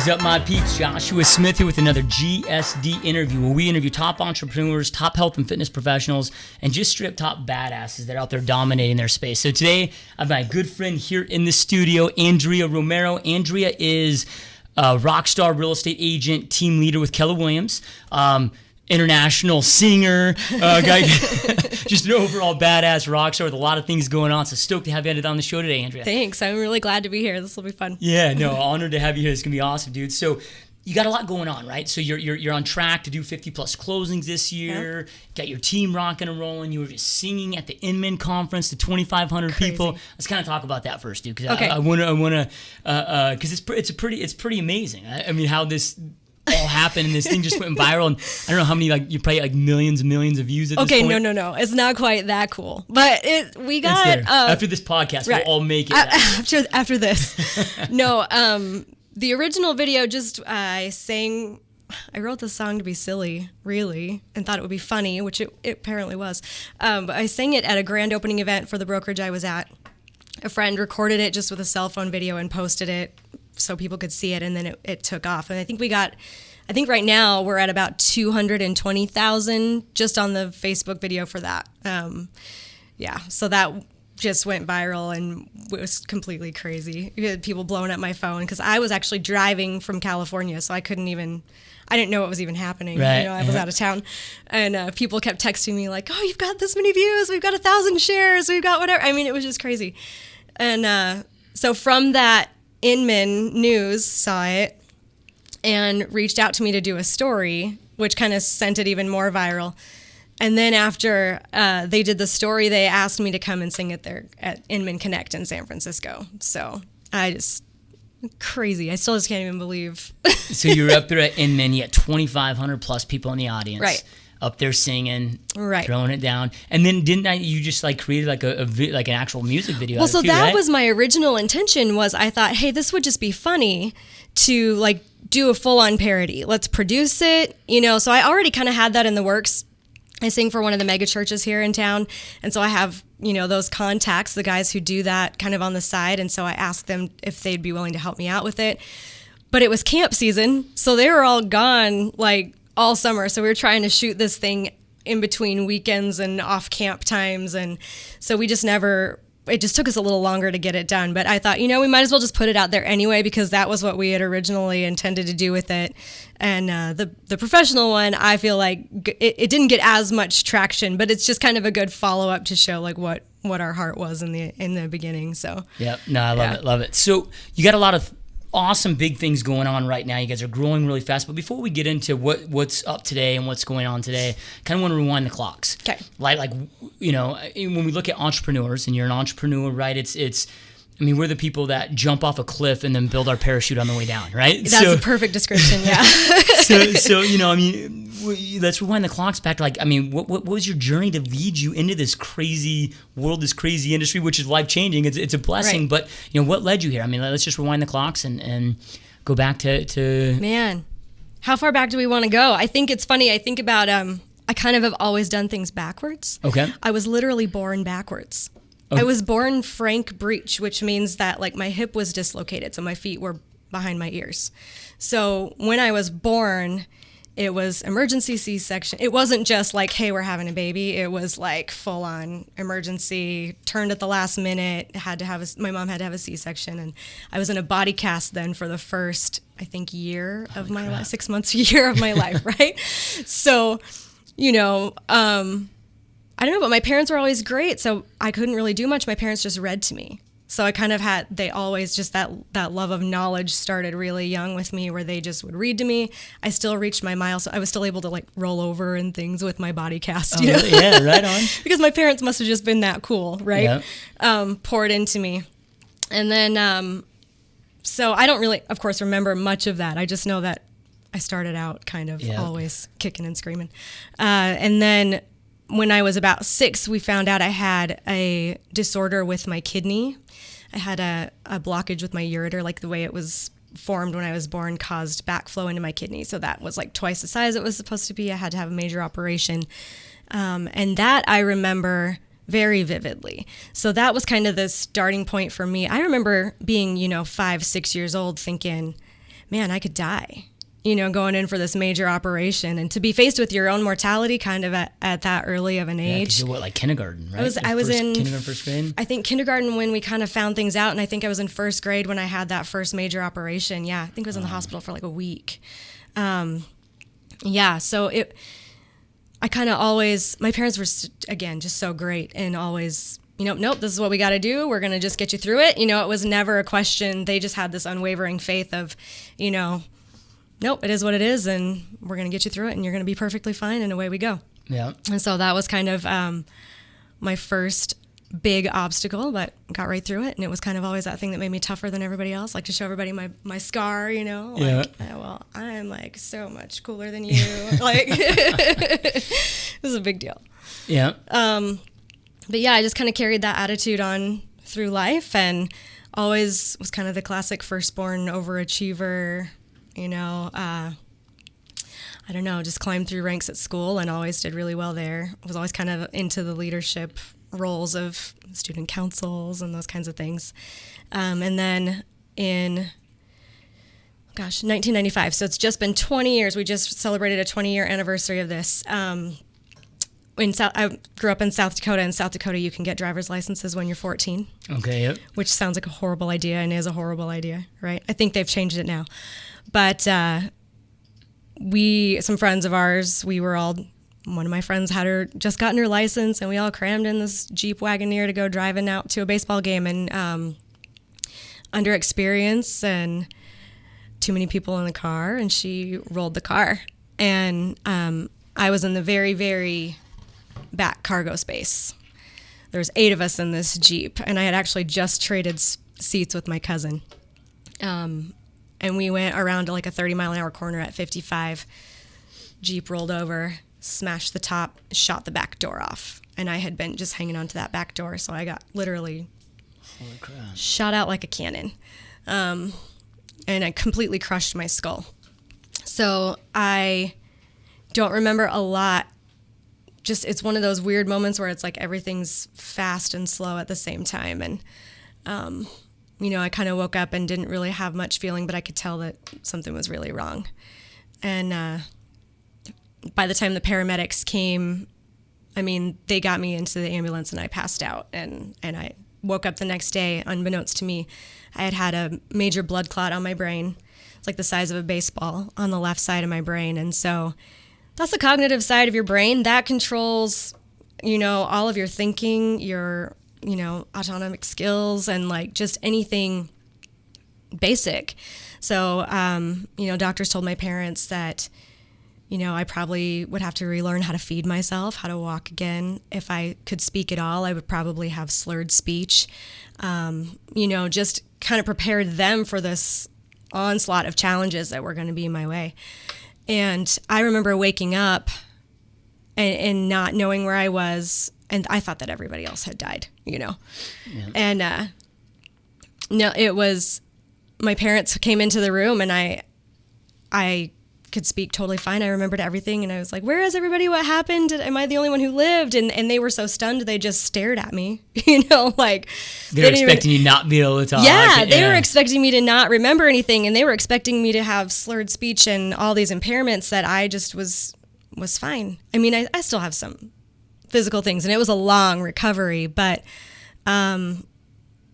is up, my peeps? Joshua Smith here with another GSD interview, where we interview top entrepreneurs, top health and fitness professionals, and just straight up top badasses that are out there dominating their space. So today, I have my good friend here in the studio, Andrea Romero. Andrea is a rock star real estate agent, team leader with Keller Williams, international singer, guy, just an overall badass rock star with a lot of things going on. So stoked to have you on the show today, Andrea. Thanks. I'm really glad to be here. This will be fun. Yeah, no, honored to have you here. It's gonna be awesome, dude. So you got a lot going on, right? So you're on track to do 50 plus closings this year. Yeah. Got your team rocking and rolling. You were just singing at the Inman conference to 2,500 people. Let's kind of talk about that first, dude, because I want to, because it's pretty amazing. I mean, how this all happened and this thing just went viral, and I don't know how many, like, you probably like millions and millions of views at this point. Okay, no, it's not quite that cool, but we got after this podcast, right, we'll all make it after this. No, the original video, I wrote the song to be silly, really, and thought it would be funny, which it apparently was. But I sang it at a grand opening event for the brokerage I was at. A friend recorded it just with a cell phone video and posted it so people could see it, and then it took off. And I think right now we're at about 220,000 just on the Facebook video for that. So that just went viral and it was completely crazy. You had people blowing up my phone because I was actually driving from California, so I didn't know what was even happening. Right. I was out of town, and people kept texting me like, "Oh, you've got this many views, we've got 1,000 shares, we've got whatever." I mean, it was just crazy. And so from that, Inman News saw it and reached out to me to do a story, which kind of sent it even more viral. And then after they did the story, they asked me to come and sing it there at Inman Connect in San Francisco. So crazy. I still just can't even believe. So you were up there at Inman, you had 2,500 plus people in the audience. Right. Up there singing, right, throwing it down. And then you just like created like like an actual music video? Well, so too, that right? was my original intention. Was I thought, hey, this would just be funny to like do a full-on parody. Let's produce it, So I already kind of had that in the works. I sing for one of the mega churches here in town, and so I have those contacts, the guys who do that kind of on the side, and so I asked them if they'd be willing to help me out with it. But it was camp season, so they were all gone like all summer. So we were trying to shoot this thing in between weekends and off camp times. And so it just took us a little longer to get it done. But I thought, we might as well just put it out there anyway, because that was what we had originally intended to do with it. And the professional one, I feel like it didn't get as much traction, but it's just kind of a good follow-up to show like what our heart was in the beginning. So yeah, no, I love it. So you got a lot of awesome big things going on right now. You guys are growing really fast. But before we get into what's up today and what's going on today, kind of want to rewind the clocks. Okay. Like when we look at entrepreneurs, and you're an entrepreneur, right? We're the people that jump off a cliff and then build our parachute on the way down, right? That's a perfect description, yeah. Let's rewind the clocks back to what was your journey to lead you into this crazy world, this crazy industry, which is life-changing. It's a blessing, right. But what led you here? Let's just rewind the clocks and go back to... Man, how far back do we want to go? I think it's funny. I think about, I kind of have always done things backwards. Okay. I was literally born backwards. I was born Frank breech, which means that like my hip was dislocated, so my feet were behind my ears. So when I was born, it was emergency C-section. It wasn't just like, hey, we're having a baby. It was like full-on emergency, turned at the last minute, my mom had to have a C-section, and I was in a body cast then for the first, I think, year of my life, 6 months, year of my life, right? So, I don't know, but my parents were always great, so I couldn't really do much. My parents just read to me. So I kind of they always just that love of knowledge started really young with me, where they just would read to me. I still reached my milestone. I was still able to like roll over and things with my body cast. Yeah, right on. Because my parents must have just been that cool, right? Yeah. Poured into me. And then, so I don't really, of course, remember much of that. I just know that I started out kind of always kicking and screaming. And then when I was about 6, we found out I had a disorder with my kidney. I had a blockage with my ureter, like the way it was formed when I was born caused backflow into my kidney. So that was like twice the size it was supposed to be. I had to have a major operation. And that I remember very vividly. So that was kind of the starting point for me. I remember being, 5, 6 years old thinking, man, I could die, going in for this major operation, and to be faced with your own mortality kind of at that early of an age. You're like kindergarten, right? I was in kindergarten, first grade. I think kindergarten when we kind of found things out, and I think I was in first grade when I had that first major operation. Yeah, I think I was in the hospital for like a week. So I kind of always, my parents were, again, just so great and always, nope, this is what we got to do. We're going to just get you through it. It was never a question. They just had this unwavering faith of, nope, it is what it is, and we're going to get you through it, and you're going to be perfectly fine, and away we go. Yeah. And so that was kind of my first big obstacle, but got right through it. And it was kind of always that thing that made me tougher than everybody else, like to show everybody my scar, well, I'm like so much cooler than you. Like, it was a big deal. Yeah. But yeah, I just kind of carried that attitude on through life, and always was kind of the classic firstborn overachiever, I don't know, just climbed through ranks at school and always did really well there. Was always kind of into the leadership roles of student councils and those kinds of things. And then in, 1995. So it's just been 20 years. We just celebrated a 20-year anniversary of this. I grew up in South Dakota. In South Dakota, you can get driver's licenses when you're 14. Okay, yep. Which sounds like a horrible idea and is a horrible idea, right? I think they've changed it now. But some friends of ours, one of my friends had just gotten her license, and we all crammed in this Jeep Wagoneer to go driving out to a baseball game, and under experience and too many people in the car, and she rolled the car. And I was in the very, very back cargo space. There's 8 of us in this Jeep, and I had actually just traded seats with my cousin. And we went around to like a 30-mile-an-hour corner at 55. Jeep rolled over, smashed the top, shot the back door off. And I had been just hanging onto that back door, so I got literally shot out like a cannon. And I completely crushed my skull. So I don't remember a lot. Just, it's one of those weird moments where it's like everything's fast and slow at the same time. And, I kind of woke up and didn't really have much feeling, but I could tell that something was really wrong. And by the time the paramedics came, they got me into the ambulance and I passed out. And I woke up the next day, unbeknownst to me, I had a major blood clot on my brain. It's like the size of a baseball on the left side of my brain. And so that's the cognitive side of your brain. That controls, all of your thinking, your, autonomic skills, and like just anything basic. So, doctors told my parents that, I probably would have to relearn how to feed myself, how to walk again. If I could speak at all, I would probably have slurred speech. Just kind of prepared them for this onslaught of challenges that were going to be my way. And I remember waking up and not knowing where I was, and I thought that everybody else had died, Yeah. And no, it was, my parents came into the room, and I could speak totally fine. I remembered everything, and I was like, where is everybody? What happened? Am I the only one who lived? And they were so stunned, they just stared at me, like they were expecting you not be able to talk. Yeah, they were expecting me to not remember anything, and they were expecting me to have slurred speech and all these impairments that I just was fine. I still have some physical things, and it was a long recovery, but that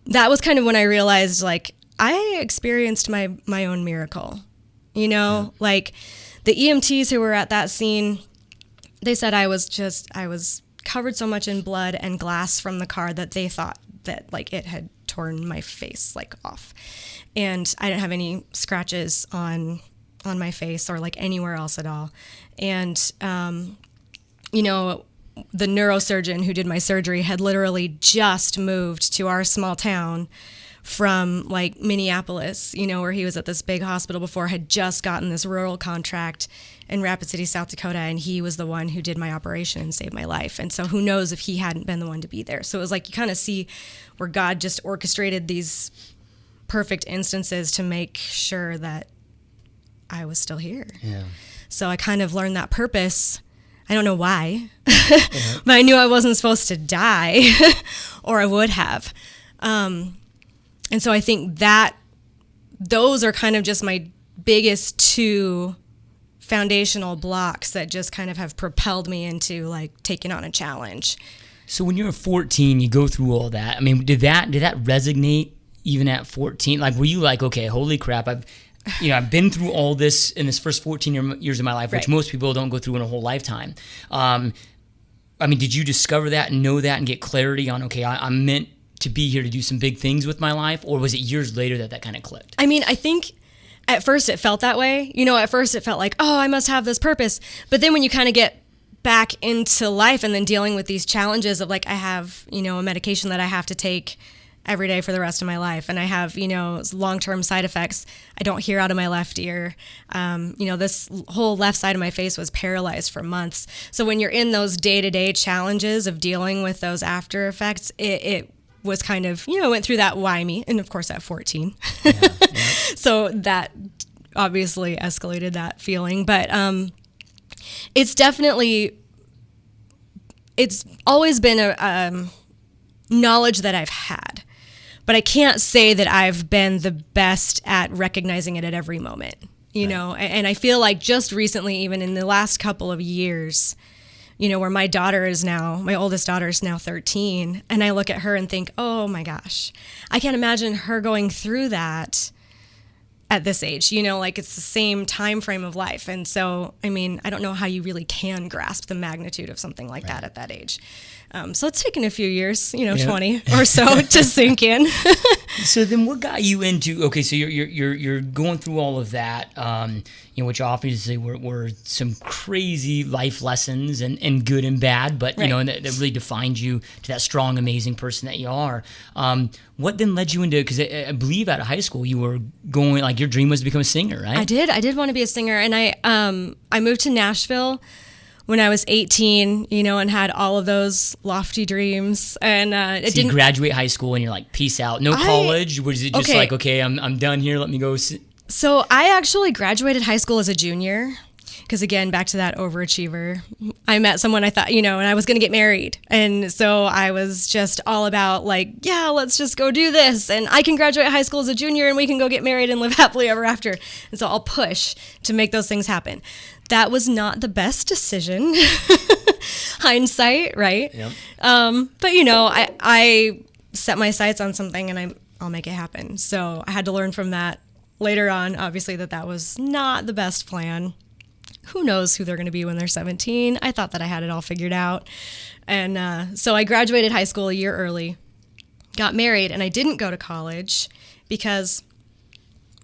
was kind of when I realized, like, I experienced my own miracle. Like the EMTs who were at that scene, they said I was covered so much in blood and glass from the car that they thought that like it had torn my face like off. And I didn't have any scratches on my face or like anywhere else at all. And, the neurosurgeon who did my surgery had literally just moved to our small town from like Minneapolis, where he was at this big hospital before, had just gotten this rural contract in Rapid City, South Dakota, and he was the one who did my operation and saved my life. And so who knows if he hadn't been the one to be there. So it was like you kind of see where God just orchestrated these perfect instances to make sure that I was still here. Yeah. So I kind of learned that purpose. I don't know why, but I knew I wasn't supposed to die or I would have. And so I think that those are kind of just my biggest two foundational blocks that just kind of have propelled me into like taking on a challenge. So when you're 14, you go through all that. I mean, did that resonate even at 14? Like, were you like, okay, holy crap, I've been through all this in this first 14 years of my life, which most people don't go through in a whole lifetime. I mean, did you discover that and know that and get clarity on, okay, I'm meant to be here to do some big things with my life? Or was it years later that kind of clicked? I mean, I think at first it felt that way. At first it felt like, oh, I must have this purpose. But then when you kind of get back into life and then dealing with these challenges of like, I have, a medication that I have to take every day for the rest of my life. And I have, long-term side effects. I don't hear out of my left ear. This whole left side of my face was paralyzed for months. So when you're in those day-to-day challenges of dealing with those after effects, it was kind of, went through that why me. And of course at 14. Yeah. So that obviously escalated that feeling. But it's always been a knowledge that I've had. But I can't say that I've been the best at recognizing it at every moment, know. And I feel like just recently, even in the last couple of years, where my oldest daughter is now 13, and I look at her and think, oh my gosh, I can't imagine her going through that at this age, like it's the same time frame of life. And so, I mean, I don't know how you really can grasp the magnitude of something like that at that age. So it's taken a few years, 20 or so to sink in. So then what got you into, okay, so you're going through all of that, which obviously were some crazy life lessons and good and bad, but, and that really defined you to that strong, amazing person that you are. What then led you into, because I believe out of high school you were going, like your dream was to become a singer, right? I did want to be a singer. And I moved to Nashville when I was 18, and had all of those lofty dreams. And it didn't. You graduate high school and you're like, peace out. No college? Was it just like, okay, I'm done here. Let me go. So I actually graduated high school as a junior. Because again, back to that overachiever. I met someone I thought, and I was going to get married. And so I was just all about like, yeah, let's just go do this. And I can graduate high school as a junior and we can go get married and live happily ever after. And so I'll push to make those things happen. That was not the best decision. Hindsight, right? Yep. But I set my sights on something and I'll make it happen. So I had to learn from that later on, obviously, that was not the best plan. Who knows who they're going to be when they're 17? I thought that I had it all figured out. And so I graduated high school a year early, got married, and I didn't go to college because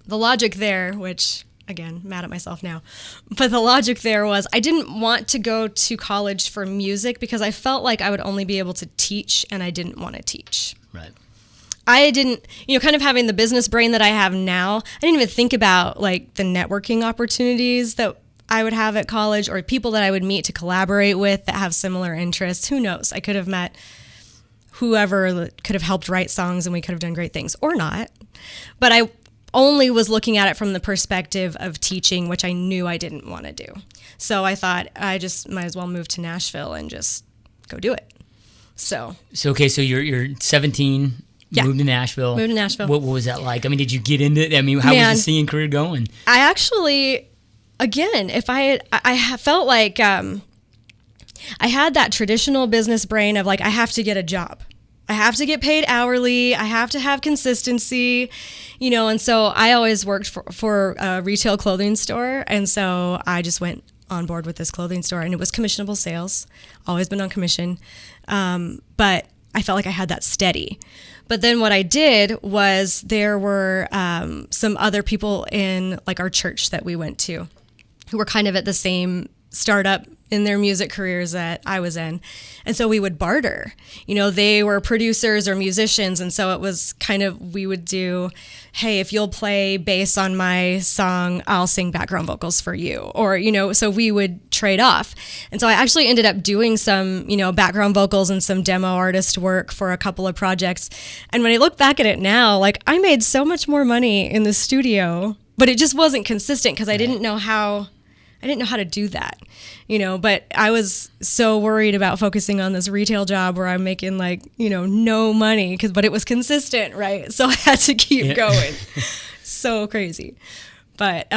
the logic there, which, again, mad at myself now, but the logic there was I didn't want to go to college for music because I felt like I would only be able to teach, and I didn't want to teach. Right. I didn't, kind of having the business brain that I have now, I didn't even think about like the networking opportunities that I would have at college or people that I would meet to collaborate with that have similar interests. Who knows? I could have met whoever that could have helped write songs and we could have done great things, or not. But I only was looking at it from the perspective of teaching, which I knew I didn't want to do. So I thought I just might as well move to Nashville and just go do it. So okay, so you're 17. Yeah. Moved to Nashville. What was that like? I mean, did you get into it? I mean, how was the singing career going? I actually, again, I felt like I had that traditional business brain of like, I have to get a job. I have to get paid hourly. I have to have consistency, and so I always worked for a retail clothing store. And so I just went on board with this clothing store, and it was commissionable sales, always been on commission. But I felt like I had that steady. But then what I did was there were some other people in like our church that we went to who were kind of at the same startup in their music careers that I was in. And so we would barter. They were producers or musicians. And so it was kind of, we would do, hey, if you'll play bass on my song, I'll sing background vocals for you. Or, so we would trade off. And so I actually ended up doing some, background vocals and some demo artist work for a couple of projects. And when I look back at it now, like I made so much more money in the studio, but it just wasn't consistent because I didn't know how to do that, but I was so worried about focusing on this retail job where I'm making like, no money but it was consistent. Right. So I had to keep going. So crazy. But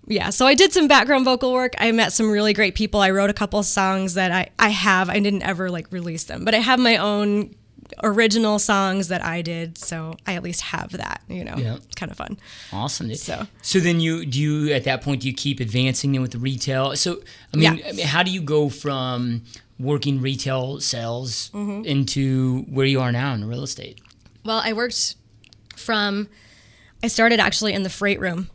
yeah, so I did some background vocal work. I met some really great people. I wrote a couple of songs that I didn't ever like release them, but I have my own original songs that I did, so I at least have that, It's kind of fun. Awesome. So then do you at that point, do you keep advancing with the retail? So I mean, how do you go from working retail sales into where you are now in real estate? Well, I started actually in the freight room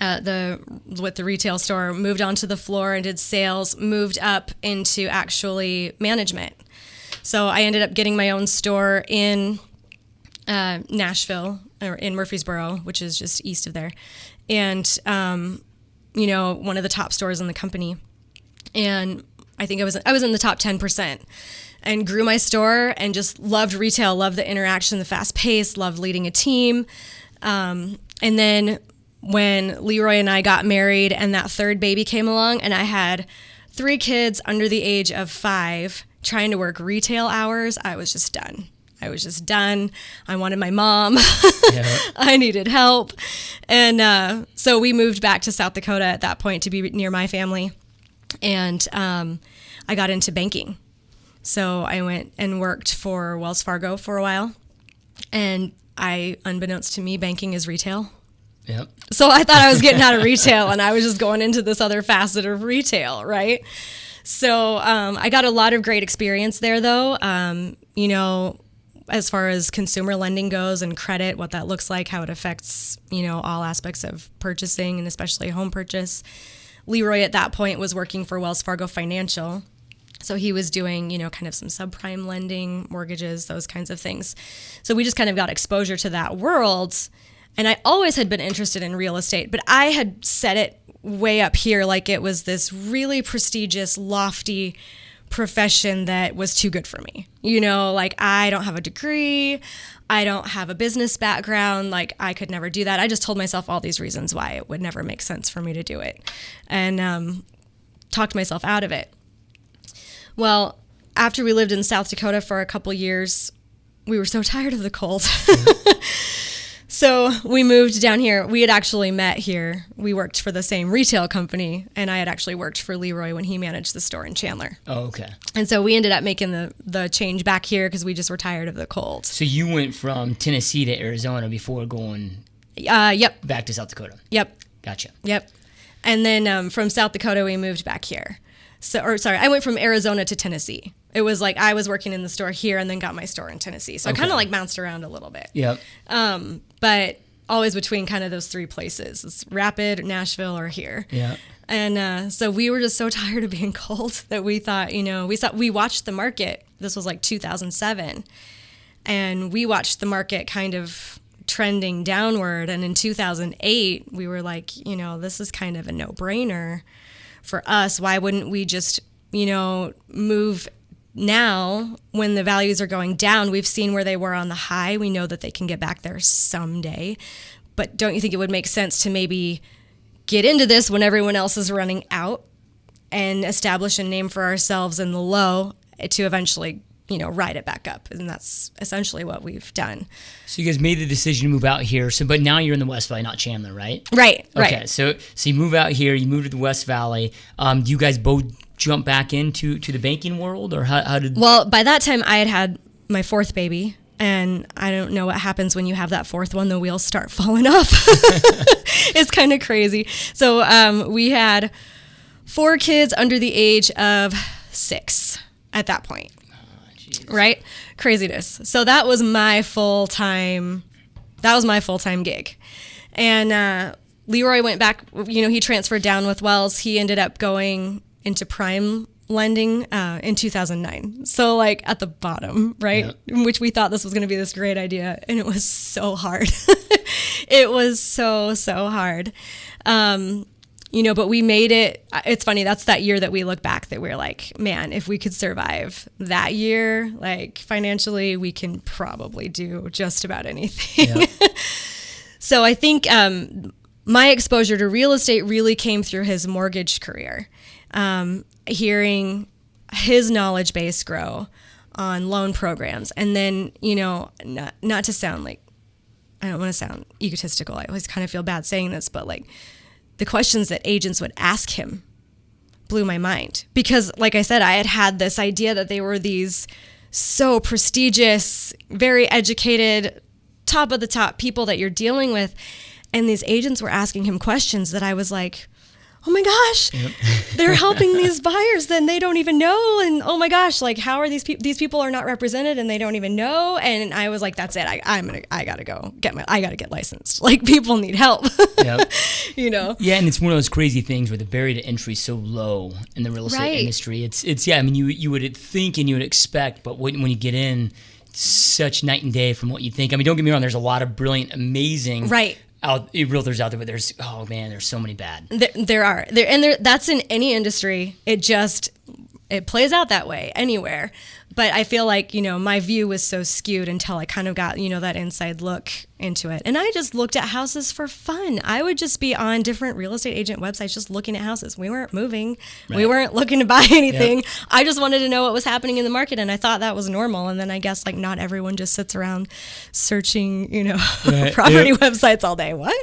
with the retail store, moved onto the floor and did sales, moved up into actually management. So I ended up getting my own store in Nashville, or in Murfreesboro, which is just east of there. And, one of the top stores in the company. And I think I was in the top 10%, and grew my store and just loved retail, loved the interaction, the fast pace, loved leading a team. And then when Leroy and I got married and that third baby came along, and I had 3 kids under the age of 5 trying to work retail hours, I was just done. I wanted my mom. I needed help. And so we moved back to South Dakota at that point to be near my family. And I got into banking. So I went and worked for Wells Fargo for a while. And unbeknownst to me, banking is retail. Yep. So I thought I was getting out of retail, and I was just going into this other facet of retail, right? So I got a lot of great experience there, though. As far as consumer lending goes and credit, what that looks like, how it affects, all aspects of purchasing, and especially home purchase. Leroy at that point was working for Wells Fargo Financial. So he was doing, kind of some subprime lending, mortgages, those kinds of things. So we just kind of got exposure to that world. And I always had been interested in real estate, but I had set it way up here like it was this really prestigious, lofty profession that was too good for me. Like I don't have a degree, I don't have a business background, like I could never do that. I just told myself all these reasons why it would never make sense for me to do it, and talked myself out of it. Well, after we lived in South Dakota for a couple years, we were so tired of the cold. So we moved down here. We had actually met here. We worked for the same retail company, and I had actually worked for Leroy when he managed the store in Chandler. Oh, okay. And so we ended up making the change back here because we just were tired of the cold. So you went from Tennessee to Arizona before going yep. back to South Dakota? Yep. Gotcha. Yep. And then from South Dakota, we moved back here. I went from Arizona to Tennessee. It was like I was working in the store here and then got my store in Tennessee. So I kind of like bounced around a little bit. Yep. But always between kind of those 3 places. It's Rapid, Nashville, or here. Yeah. And so we were just so tired of being cold that we thought, we watched the market. This was like 2007. And we watched the market kind of trending downward. And in 2008, we were like, this is kind of a no-brainer for us. Why wouldn't we just, move now when the values are going down? We've seen where they were on the high. We know that they can get back there someday. But don't you think it would make sense to maybe get into this when everyone else is running out and establish a name for ourselves in the low to eventually, ride it back up? And that's essentially what we've done. So you guys made the decision to move out here. But now you're in the West Valley, not Chandler, right? Right. Okay. So you move out here, you move to the West Valley. Do you guys both jump back into the banking world, or how did? Well, by that time I had my 4th baby, and I don't know what happens when you have that 4th one. The wheels start falling off. It's kind of crazy. So we had 4 kids under the age of 6 at that point. Right? Craziness. So that was my full-time gig. And Leroy went back, he transferred down with Wells. He ended up going into prime lending in 2009. So like at the bottom, right? Yeah. In which we thought this was going to be this great idea. And it was so hard. It was so hard. But we made it. It's funny. That's that year that we look back that we're like, man, if we could survive that year, like financially, we can probably do just about anything. Yeah. So I think my exposure to real estate really came through his mortgage career. Hearing his knowledge base grow on loan programs. And then, not to sound like I don't want to sound egotistical. I always kind of feel bad saying this, but like the questions that agents would ask him blew my mind. Because like I said, I had this idea that they were these so prestigious, very educated, top of the top people that you're dealing with. And these agents were asking him questions that I was like, oh my gosh, they're helping these buyers then they don't even know. And oh my gosh, like how are these people are not represented and they don't even know. And I was like, that's it. I gotta go I gotta get licensed. Like people need help. Yep. You know? Yeah. And it's one of those crazy things where the barrier to entry is so low in the real estate industry. It's yeah. I mean, you would think and you would expect, but when you get in, it's such night and day from what you think. I mean, don't get me wrong. There's a lot of brilliant, amazing realtors out there, but there's so many bad. There are, that's in any industry. It plays out that way anywhere. But I feel like, my view was so skewed until I kind of got, that inside look into it. And I just looked at houses for fun. I would just be on different real estate agent websites just looking at houses. We weren't moving. Right. We weren't looking to buy anything. Yep. I just wanted to know what was happening in the market, and I thought that was normal. And then I guess like not everyone just sits around searching, property websites all day. What?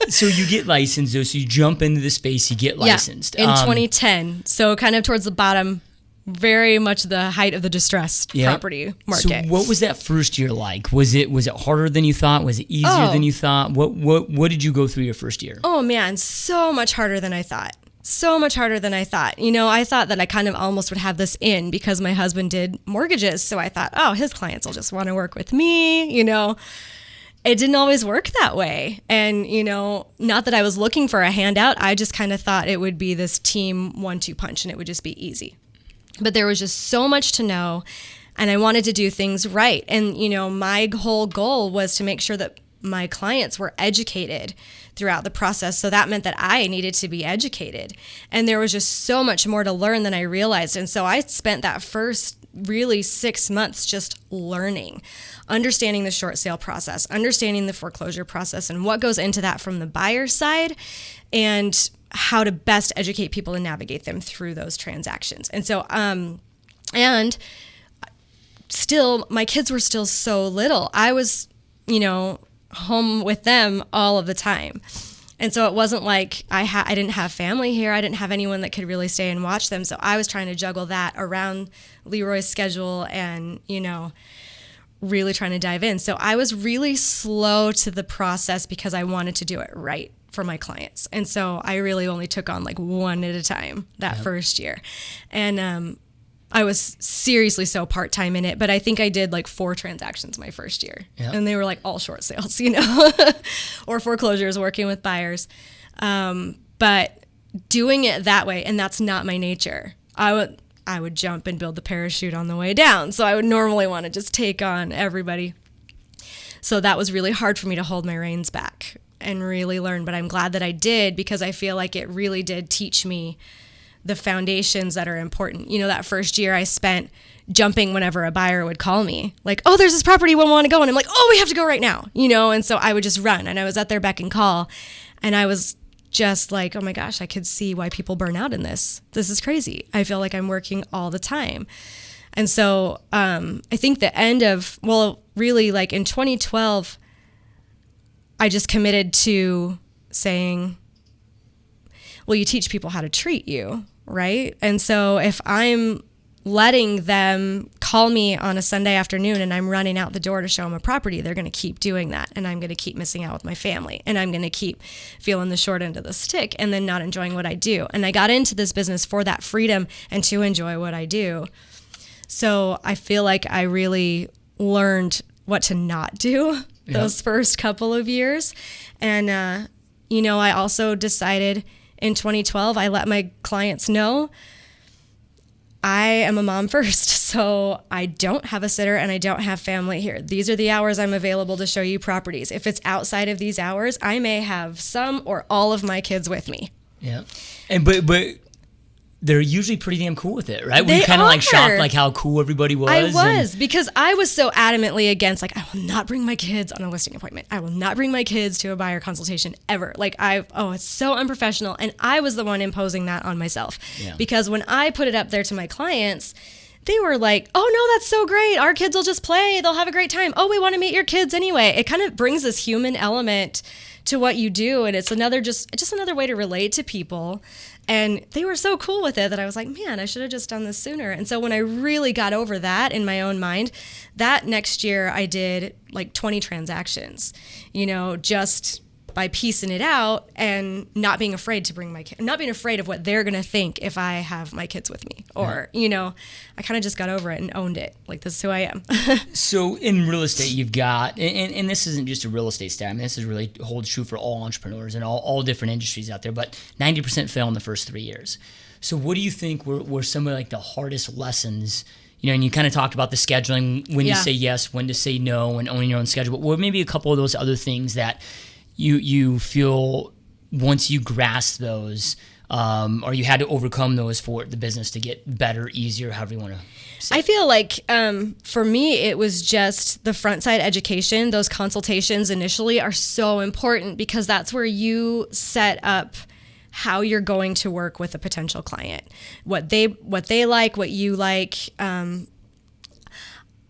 So you get licensed, though. So you jump into the space, you get licensed. In 2010. So kind of towards the bottom, very much the height of the distressed property market. So what was that first year like? Was it harder than you thought? Was it easier than you thought? What did you go through your first year? Oh man, so much harder than I thought. So much harder than I thought. I thought that I kind of almost would have this in because my husband did mortgages. So I thought, his clients will just want to work with me, It didn't always work that way. And, not that I was looking for a handout. I just kind of thought it would be this team 1-2 punch and it would just be easy. But there was just so much to know, and I wanted to do things right. And, my whole goal was to make sure that my clients were educated throughout the process. So that meant that I needed to be educated. And there was just so much more to learn than I realized. And so I spent that first really 6 months just learning, understanding the short sale process, understanding the foreclosure process and what goes into that from the buyer's side, and how to best educate people and navigate them through those transactions. And so, and still, my kids were still so little. I was, home with them all of the time. And so it wasn't like I didn't have family here. I didn't have anyone that could really stay and watch them. So I was trying to juggle that around Leroy's schedule and, really trying to dive in. So I was really slow to the process because I wanted to do it right for my clients. And so I really only took on like one at a time that first year. And I was seriously so part-time in it, but I think I did like 4 transactions my first year. Yep. And they were like all short sales, or foreclosures, working with buyers. But doing it that way, and that's not my nature. I would jump and build the parachute on the way down. So I would normally want to just take on everybody. So that was really hard for me to hold my reins back and really learn, but I'm glad that I did, because I feel like it really did teach me the foundations that are important. That first year I spent jumping whenever a buyer would call me, like, oh, there's this property we want to go. And I'm like, oh, we have to go right now, and so I would just run, and I was at their beck and call, and I was just like, oh my gosh, I could see why people burn out in this. This is crazy. I feel like I'm working all the time. And so I think the end of, really like in 2012, I just committed to saying, well, you teach people how to treat you, right? And so if I'm letting them call me on a Sunday afternoon and I'm running out the door to show them a property, they're going to keep doing that. And I'm going to keep missing out with my family. And I'm going to keep feeling the short end of the stick and then not enjoying what I do. And I got into this business for that freedom and to enjoy what I do. So I feel like I really learned what to not do those first couple of years. And, I also decided in 2012, I let my clients know I am a mom first. So I don't have a sitter and I don't have family here. These are the hours I'm available to show you properties. If it's outside of these hours, I may have some or all of my kids with me. Yeah. And but they're usually pretty damn cool with it, right? Were you kind of like shocked like how cool everybody was? I was, because I was so adamantly against, like, I will not bring my kids on a listing appointment. I will not bring my kids to a buyer consultation ever. Like it's so unprofessional. And I was the one imposing that on myself. Yeah. Because when I put it up there to my clients, they were like, oh no, that's so great. Our kids will just play. They'll have a great time. Oh, we want to meet your kids anyway. It kind of brings this human element to what you do. And it's just another way to relate to people. And they were so cool with it that I was like, man, I should have just done this sooner. And so when I really got over that in my own mind, that next year I did like 20 transactions, just by piecing it out and not being afraid to bring my kid, not being afraid of what they're going to think if I have my kids with me. Or, I kind of just got over it and owned it. Like, this is who I am. So in real estate, you've got, and this isn't just a real estate stat. I mean, this is really holds true for all entrepreneurs and all different industries out there, but 90% fail in the first 3 years. So what do you think were some of like the hardest lessons? And you kind of talked about the scheduling, when to say yes, when to say no, and owning your own schedule. But what maybe a couple of those other things that you feel once you grasp those, or you had to overcome those for the business to get better, easier, however you want to say? I feel like for me, it was just the front side education. Those consultations initially are so important because that's where you set up how you're going to work with a potential client, what they like, what you like. I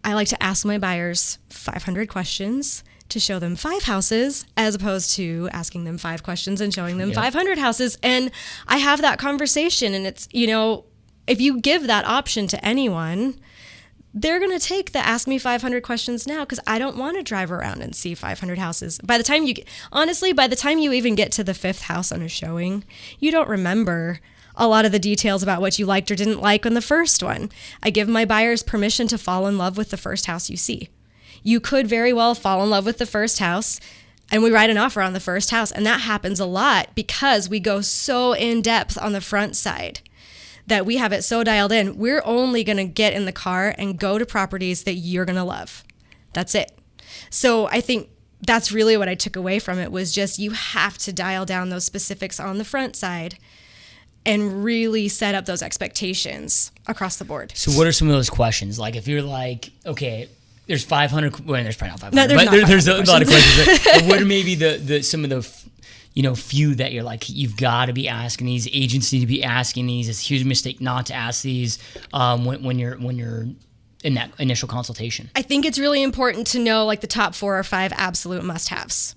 like to ask my buyers 500 questions to show them 5 houses, as opposed to asking them 5 questions and showing them 500 houses. And I have that conversation, and it's, if you give that option to anyone, they're going to take the ask me 500 questions now, because I don't want to drive around and see 500 houses. By the time you even get to the 5th house on a showing, you don't remember a lot of the details about what you liked or didn't like on the first one. I give my buyers permission to fall in love with the first house you see. You could very well fall in love with the first house, and we write an offer on the first house. And that happens a lot because we go so in depth on the front side that we have it so dialed in. We're only going to get in the car and go to properties that you're going to love. That's it. So I think that's really what I took away from it, was just, you have to dial down those specifics on the front side and really set up those expectations across the board. So what are some of those questions? Like, if you're like, okay, there's 500, well, there's probably not 500, no, there's a lot of questions. Right? What are maybe the some of the few that you're like, you've got to be asking these, agents need to be asking these? It's a huge mistake not to ask these when you're in that initial consultation. I think it's really important to know like the top 4 or 5 absolute must-haves.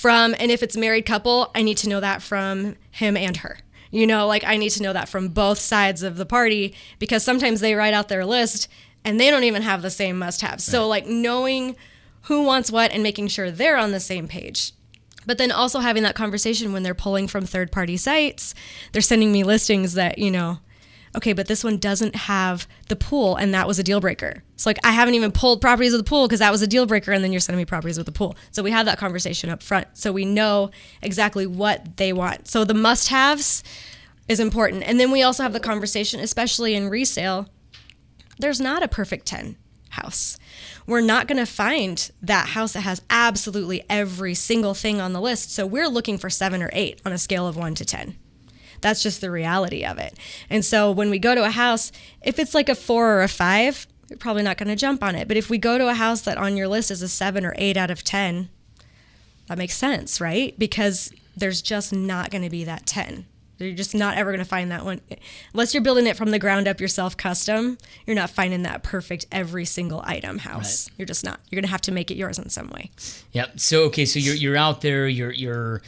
And if it's a married couple, I need to know that from him and her. I need to know that from both sides of the party, because sometimes they write out their list and they don't even have the same must-haves. Right. So like knowing who wants what and making sure they're on the same page. But then also having that conversation when they're pulling from third-party sites. They're sending me listings that, okay, but this one doesn't have the pool, and that was a deal breaker. So like, I haven't even pulled properties with the pool because that was a deal breaker, and then you're sending me properties with the pool. So we have that conversation up front, so we know exactly what they want. So the must-haves is important. And then we also have the conversation, especially in resale, there's not a perfect 10 house. We're not going to find that house that has absolutely every single thing on the list. So we're looking for 7 or 8 on a scale of 1 to 10. That's just the reality of it. And so when we go to a house, if it's like a 4 or a 5, you're probably not going to jump on it. But if we go to a house that on your list is a 7 or 8 out of 10, that makes sense, right? Because there's just not going to be that 10. You're just not ever going to find that one. Unless you're building it from the ground up yourself custom, you're not finding that perfect every single item house. Right. You're just not. You're going to have to make it yours in some way. Yep. So, okay, so you're out there, you're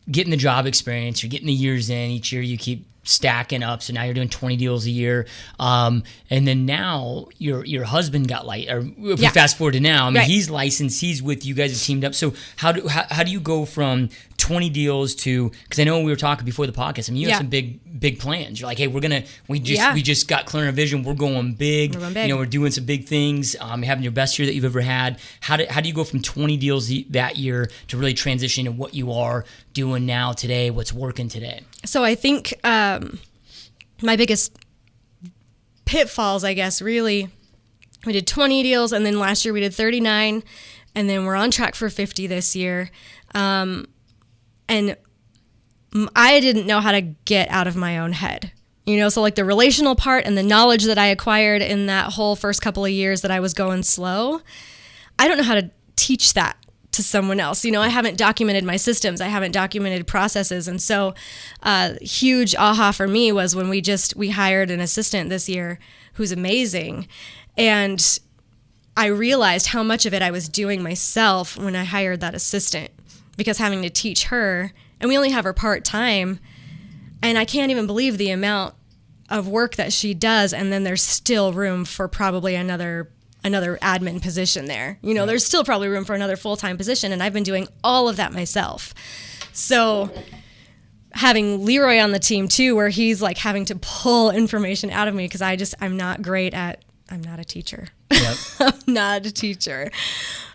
getting the job experience, you're getting the years in. Each year you keep stacking up. So now you're doing 20 deals a year. And then now your husband got or if we fast forward to now, I mean, right. He's licensed, he's with you guys have teamed up. So how do you go from 20 deals to, because I know we were talking before the podcast, I mean, you have some big plans. You're like, hey, we just got clear on vision. We're going big. We're doing some big things. You're having your best year that you've ever had. How do you go from 20 deals that year to really transition to what you are doing now today, what's working today? So I think my biggest pitfalls, I guess, really, we did 20 deals, and then last year we did 39, and then we're on track for 50 this year. And I didn't know how to get out of my own head. So like the relational part and the knowledge that I acquired in that whole first couple of years that I was going slow, I don't know how to teach that to someone else. I haven't documented my systems. I haven't documented processes. And so huge aha for me was when we hired an assistant this year who's amazing. And I realized how much of it I was doing myself when I hired that assistant, because having to teach her, and we only have her part-time, and I can't even believe the amount of work that she does. And then there's still room for probably another admin position there. There's still probably room for another full-time position, and I've been doing all of that myself. So having Leroy on the team too, where he's like having to pull information out of me, because I'm not a teacher. Yep. I'm not a teacher.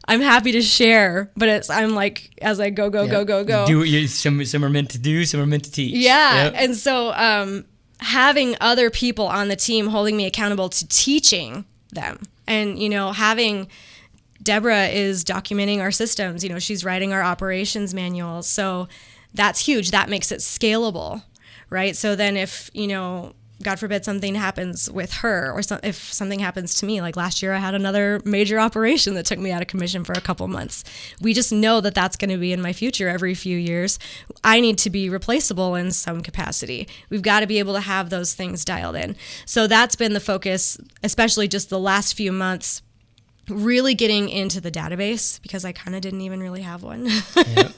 I'm happy to share, but I'm like, as I go. Do some are meant to do, some are meant to teach. Yeah. Yep. And so having other people on the team holding me accountable to teaching them. And, having Deborah is documenting our systems. She's writing our operations manuals. So that's huge. That makes it scalable, right? So then if, God forbid something happens with her, or if something happens to me, like last year I had another major operation that took me out of commission for a couple months. We just know that that's going to be in my future every few years. I need to be replaceable in some capacity. We've got to be able to have those things dialed in. So that's been the focus, especially just the last few months, really getting into the database, because I kind of didn't even really have one. Yep.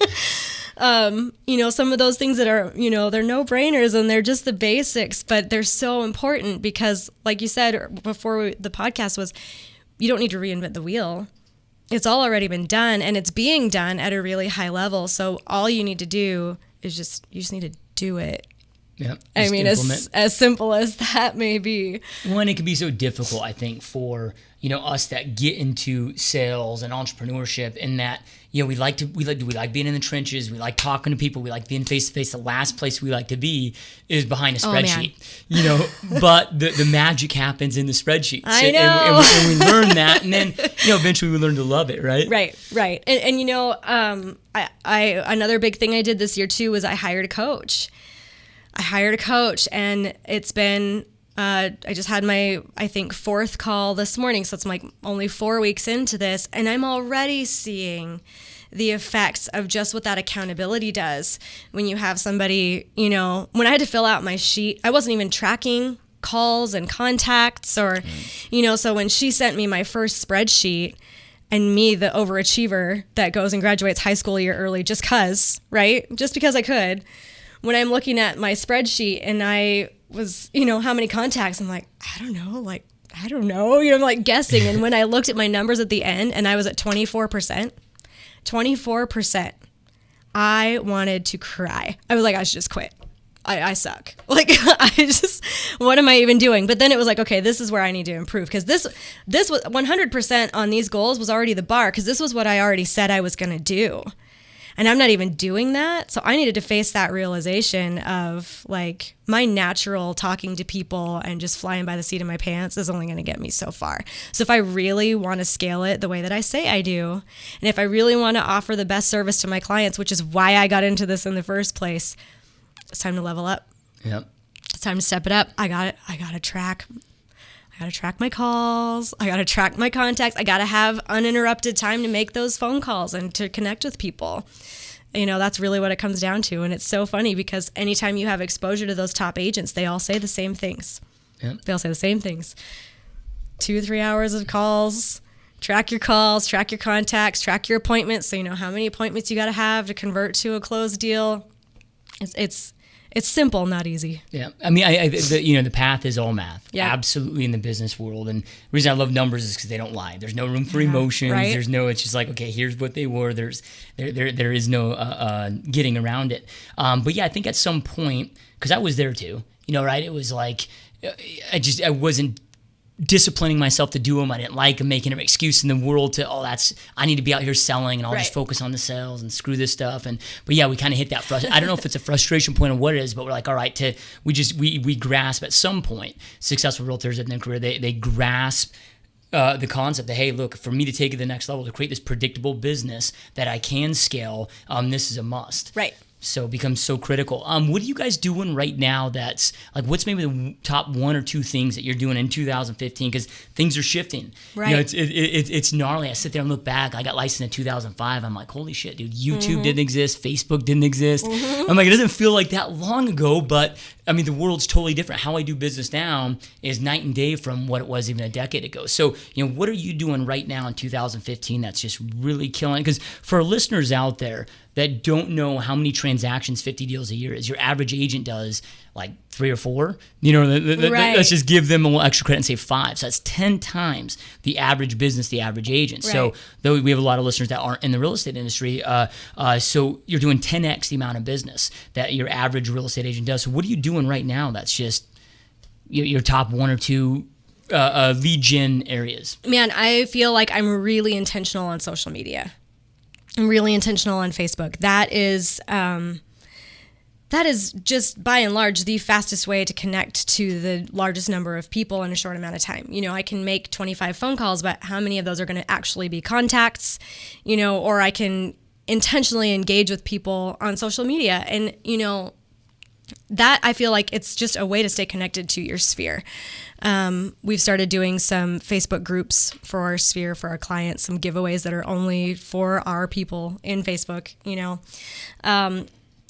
Some of those things that are, they're no-brainers and they're just the basics, but they're so important because, like you said before the podcast was, you don't need to reinvent the wheel. It's all already been done, and it's being done at a really high level. So all you need to do is you just need to do it. Yeah. I mean, as simple as that may be. One, it can be so difficult, I think, for us that get into sales and entrepreneurship, and that we like being in the trenches. We like talking to people. We like being face to face. The last place we like to be is behind a spreadsheet. But the magic happens in the spreadsheets. I know, and we learn that, and then eventually we learn to love it. Right. Right. And I another big thing I did this year too was I hired a coach. And it's been, I just had my, I think, 4th call this morning. So it's like only 4 weeks into this. And I'm already seeing the effects of just what that accountability does. When you have somebody, when I had to fill out my sheet, I wasn't even tracking calls and contacts or, so when she sent me my first spreadsheet, and me, the overachiever that goes and graduates high school a year early just because I could. When I'm looking at my spreadsheet and I was, how many contacts, I'm like, I don't know, I'm like guessing. And when I looked at my numbers at the end and I was at 24%, I wanted to cry. I was like, I should just quit. I suck. Like, what am I even doing? But then it was like, okay, this is where I need to improve. Because this was 100% on these goals was already the bar, because this was what I already said I was going to do. And I'm not even doing that. So I needed to face that realization of like my natural talking to people and just flying by the seat of my pants is only going to get me so far. So if I really want to scale it the way that I say I do, and if I really want to offer the best service to my clients, which is why I got into this in the first place, it's time to level up. Yep. It's time to step it up. I got to track my calls. I got to track my contacts. I got to have uninterrupted time to make those phone calls and to connect with people. That's really what it comes down to. And it's so funny because anytime you have exposure to those top agents, they all say the same things. Yep. They all say the same things. 2-3 hours of calls, track your calls, track your contacts, track your appointments. So you know how many appointments you got to have to convert to a closed deal. It's simple, not easy. Yeah, I mean, the path is all math. Yeah, absolutely in the business world. And the reason I love numbers is because they don't lie. There's no room for emotions. Right? It's just like, okay, here's what they were. There is no getting around it. But yeah, I think at some point, because I was there too. Right? It was like I wasn't disciplining myself to do them. I didn't like making an excuse in the world to, I need to be out here selling and I'll just focus on the sales and screw this stuff. But yeah, we kind of hit that I don't know if it's a frustration point or what it is, but we're like, all right, we grasp at some point, successful realtors in their career, they grasp the concept that, hey, look, for me to take it to the next level, to create this predictable business that I can scale, this is a must. Right. So it becomes so critical. What are you guys doing right now that's like, what's maybe the top 1 or 2 things that you're doing in 2015? Because things are shifting. Right. You know, it's gnarly. I sit there and look back. I got licensed in 2005. I'm like, holy shit, dude. YouTube didn't exist. Facebook didn't exist. I'm like, it doesn't feel like that long ago, but I mean, the world's totally different. How I do business now is night and day from what it was even a decade ago. So, you know, what are you doing right now in 2015 that's just really killing it? Because for our listeners out there that don't know how many transactions 50 deals a year is, your average agent does like 3 or 4. You know, Right. let's just give them a little extra credit and say 5. So that's 10 times the average business, the average agent. Right. So though we have a lot of listeners that aren't in the real estate industry, so you're doing 10x the amount of business that your average real estate agent does. So what are you doing right now that's just your top 1 or 2 lead gen areas? Man, I feel like I'm really intentional on social media. I'm really intentional on Facebook. That is just by and large the fastest way to connect to the largest number of people in a short amount of time. You know, I can make 25 phone calls, but how many of those are going to actually be contacts? You know, or I can intentionally engage with people on social media. And, you know, that I feel like it's just a way to stay connected to your sphere. We've started doing some Facebook groups for our sphere, for our clients, some giveaways that are only for our people in Facebook, you know.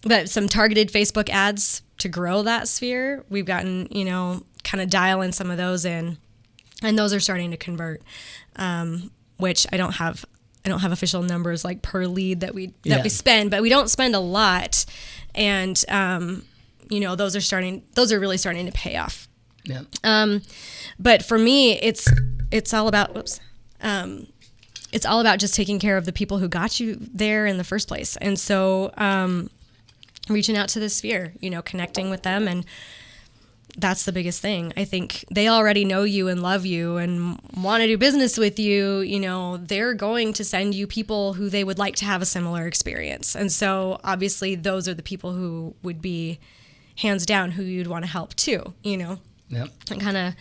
But some targeted Facebook ads to grow that sphere. We've gotten, you know, kind of dial in some of those in, and those are starting to convert, which I don't have official numbers like per lead that we spend, but we don't spend a lot. And, you know, those are really starting to pay off. Yeah. But for me, it's all about, it's all about just taking care of the people who got you there in the first place. And so, reaching out to the sphere, you know, connecting with them. And that's the biggest thing. I think they already know you and love you and want to do business with you. You know, they're going to send you people who they would like to have a similar experience. And so obviously those are the people who would be hands down who you'd want to help too, you know? Yep. And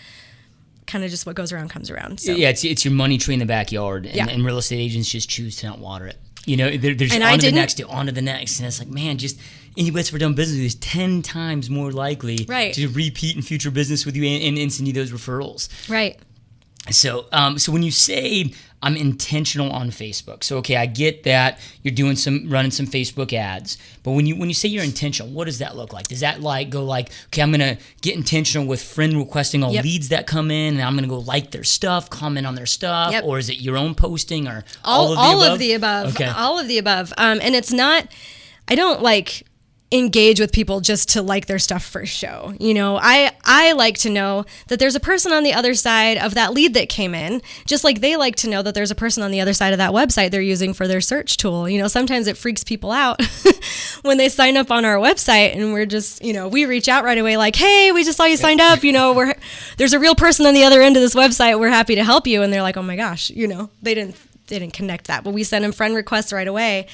kind of just what goes around comes around. So. Yeah, it's your money tree in the backyard, and real estate agents just choose to not water it. You know, they're just on to the next. And it's like, man, just anybody that's ever done business with you is 10 times more likely to repeat in future business with you and send you those referrals. Right. So when you say I'm intentional on Facebook, so okay, I get that you're running some Facebook ads, but when you say you're intentional, what does that look like? Does that go like, okay, I'm gonna get intentional with friend requesting all leads that come in, and I'm gonna go like their stuff, comment on their stuff, or is it your own posting, or all of the above? Okay. All of the above. And it's not. I don't engage with people just to like their stuff for show. You know, I like to know that there's a person on the other side of that lead that came in, just like they like to know that there's a person on the other side of that website they're using for their search tool. You know, sometimes it freaks people out when they sign up on our website and we're just, you know, we reach out right away like, hey, we just saw you signed up, you know, there's a real person on the other end of this website, we're happy to help you. And they're like, oh my gosh, you know, they didn't connect that, but we send them friend requests right away.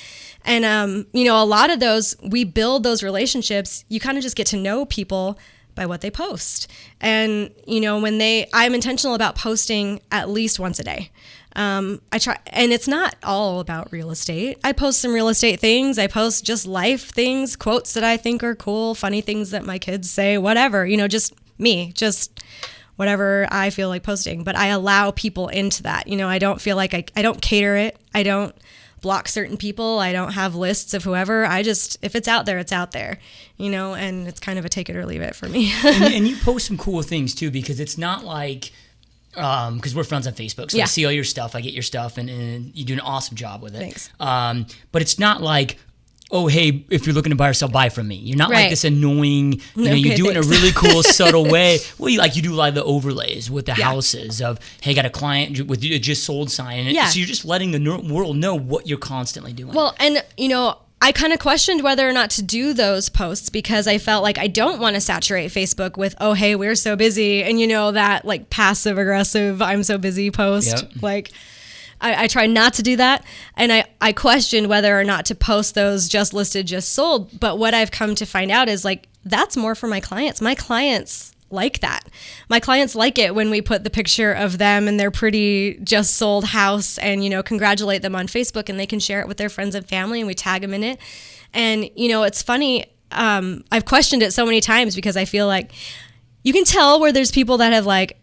And, you know, a lot of those, we build those relationships. You kind of just get to know people by what they post. And, you know, I'm intentional about posting at least once a day. I try, and it's not all about real estate. I post some real estate things. I post just life things, quotes that I think are cool, funny things that my kids say, whatever, you know, just me, just whatever I feel like posting. But I allow people into that. You know, I don't feel like I don't cater it. I don't block certain people. I don't have lists of whoever. If it's out there, it's out there, you know, and it's kind of a take it or leave it for me. and you post some cool things too, because it's not like, because we're friends on Facebook, so I see all your stuff, I get your stuff, and you do an awesome job with it. Thanks. But it's not like, oh, hey, if you're looking to buy or sell, buy from me. You're not like this annoying, you do it in a really cool, subtle way. Well, you do a lot of the overlays with the houses of, hey, got a client with a just sold sign. And so you're just letting the world know what you're constantly doing. Well, and, you know, I kind of questioned whether or not to do those posts because I felt like I don't want to saturate Facebook with, oh, hey, we're so busy. And, you know, that like passive aggressive, I'm so busy post. Yep. I try not to do that. And I questioned whether or not to post those just listed, just sold. But what I've come to find out is like, that's more for my clients. My clients like that. My clients like it when we put the picture of them and their pretty just sold house and, you know, congratulate them on Facebook, and they can share it with their friends and family, and we tag them in it. And, it's funny. I've questioned it so many times because I feel like you can tell where there's people that have like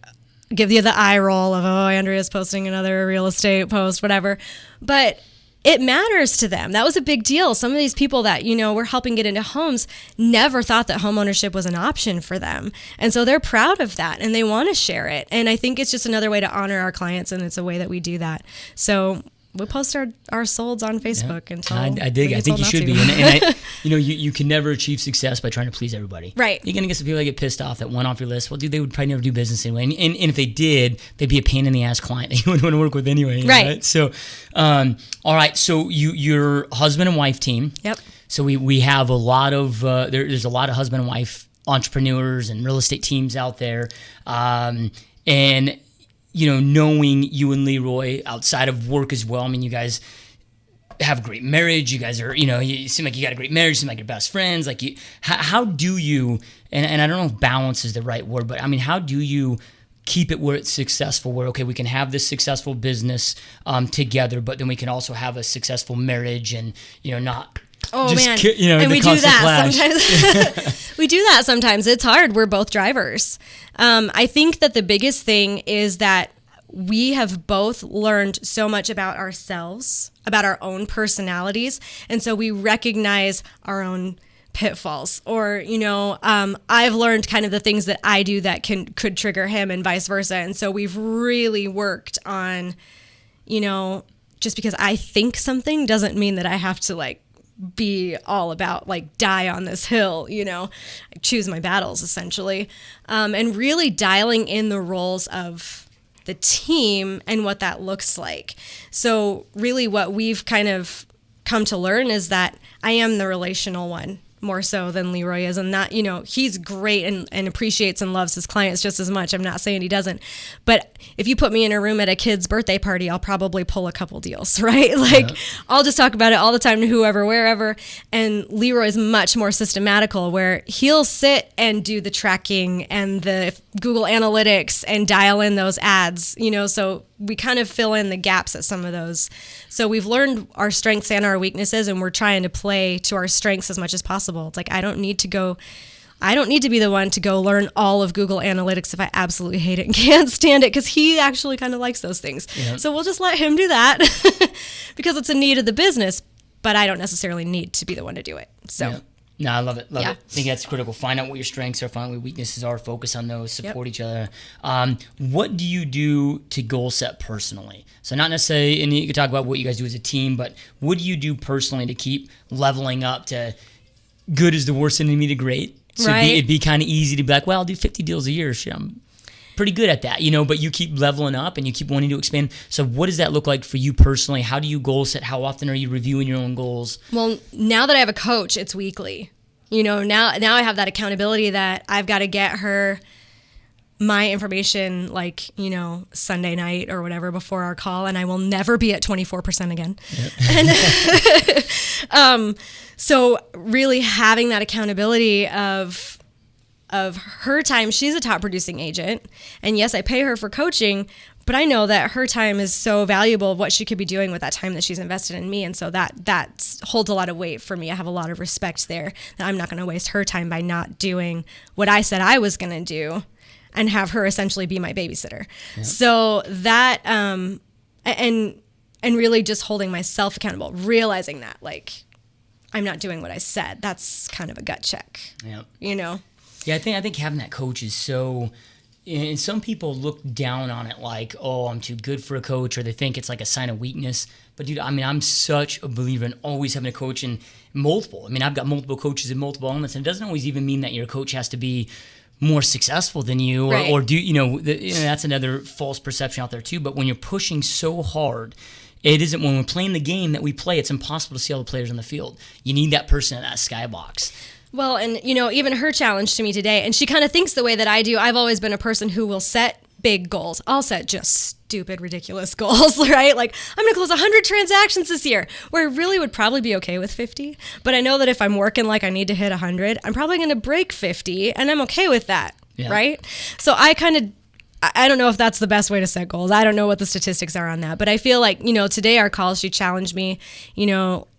give you the eye roll of, oh, Andrea's posting another real estate post, whatever. But it matters to them. That was a big deal. Some of these people that, we're helping get into homes never thought that home ownership was an option for them. And so they're proud of that and they want to share it. And I think it's just another way to honor our clients, and it's a way that we do that. So we post our solds on Facebook until I dig. I think you should be. And you can never achieve success by trying to please everybody. Right. You're going to get some people that get pissed off that went off your list. Well, dude, they would probably never do business anyway. And if they did, they'd be a pain in the ass client that you wouldn't want to work with anyway. Right. So, all right. So your husband and wife team. Yep. So we have a lot of, there's a lot of husband and wife entrepreneurs and real estate teams out there. And knowing you and Leroy outside of work as well. I mean, you guys have a great marriage. You guys are, you seem like you got a great marriage. You seem like you're best friends. Like, how do you, and I don't know if balance is the right word, but I mean, how do you keep it where it's successful, where, okay, we can have this successful business together, but then we can also have a successful marriage and, not... Oh man, and we do that sometimes. We do that sometimes. It's hard. We're both drivers. I think that the biggest thing is that we have both learned so much about ourselves, about our own personalities, and so we recognize our own pitfalls. Or, I've learned kind of the things that I do that could trigger him, and vice versa. And so we've really worked on, just because I think something doesn't mean that I have to be all about die on this hill, choose my battles essentially, and really dialing in the roles of the team and what that looks like. So really what we've kind of come to learn is that I am the relational one more so than Leroy is, and that, he's great and appreciates and loves his clients just as much. I'm not saying he doesn't, but if you put me in a room at a kid's birthday party, I'll probably pull a couple deals, right? I'll just talk about it all the time to whoever, wherever. And Leroy's much more systematical, where he'll sit and do the tracking and the Google Analytics and dial in those ads, so we kind of fill in the gaps at some of those. So we've learned our strengths and our weaknesses, and we're trying to play to our strengths as much as possible. It's I don't need to be the one to go learn all of Google Analytics if I absolutely hate it and can't stand it, because he actually kind of likes those things. Yep. So we'll just let him do that because it's a need of the business, but I don't necessarily need to be the one to do it. So. Yep. No, I love it. Love it. I think that's critical. Find out what your strengths are, find out what your weaknesses are, focus on those, support each other. What do you do to goal set personally? So not necessarily, and you can talk about what you guys do as a team, but what do you do personally to keep leveling up to good is the worst enemy to great? So it'd be kind of easy to be like, well, I'll do 50 deals a year. Shit, I'm pretty good at that, but you keep leveling up and you keep wanting to expand. So what does that look like for you personally? How do you goal set? How often are you reviewing your own goals? Well, now that I have a coach, it's weekly. Now I have that accountability that I've got to get her my information Sunday night or whatever before our call, and I will never be at 24% again. Yep. And so really having that accountability of her time. She's a top producing agent, and yes, I pay her for coaching, but I know that her time is so valuable of what she could be doing with that time that she's invested in me. And so that holds a lot of weight for me. I have a lot of respect there that I'm not going to waste her time by not doing what I said I was going to do and have her essentially be my babysitter. Yeah. So that, and really just holding myself accountable, realizing that I'm not doing what I said. That's kind of a gut check. Yep. Yeah, I think having that coach is so, and some people look down on it like, oh, I'm too good for a coach, or they think it's like a sign of weakness. But dude, I'm such a believer in always having a coach, and multiple. I've got multiple coaches in multiple elements, and it doesn't always even mean that your coach has to be more successful than you, or do that's another false perception out there too. But when you're pushing so hard, it isn't when we're playing the game that we play, it's impossible to see all the players on the field. You need that person in that skybox. Well, and even her challenge to me today, and she kind of thinks the way that I do. I've always been a person who will set big goals. I'll set just stupid, ridiculous goals, right? I'm going to close 100 transactions this year, where I really would probably be okay with 50. But I know that if I'm working I need to hit 100, I'm probably going to break 50, and I'm okay with that, right? So I kind of I don't know if that's the best way to set goals. I don't know what the statistics are on that, but I feel like, today our call, she challenged me,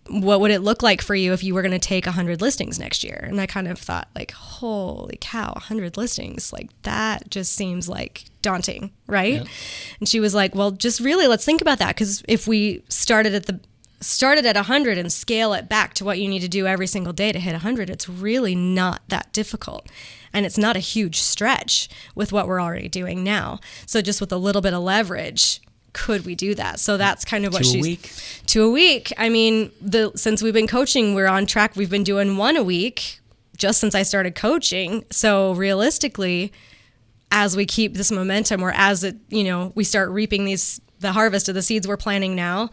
what would it look like for you if you were going to take 100 listings next year? And I kind of thought like, holy cow, 100 listings, like that just seems like daunting, right? Yep. And she was like, well, just really, let's think about that. Because if we started at 100 and scale it back to what you need to do every single day to hit 100, it's really not that difficult. And it's not a huge stretch with what we're already doing now. So just with a little bit of leverage, could we do that? So that's kind of what to a week. I mean, since we've been coaching, we're on track. We've been doing 1 a week just since I started coaching. So realistically, as we keep this momentum, or as it, we start reaping the harvest of the seeds we're planting now,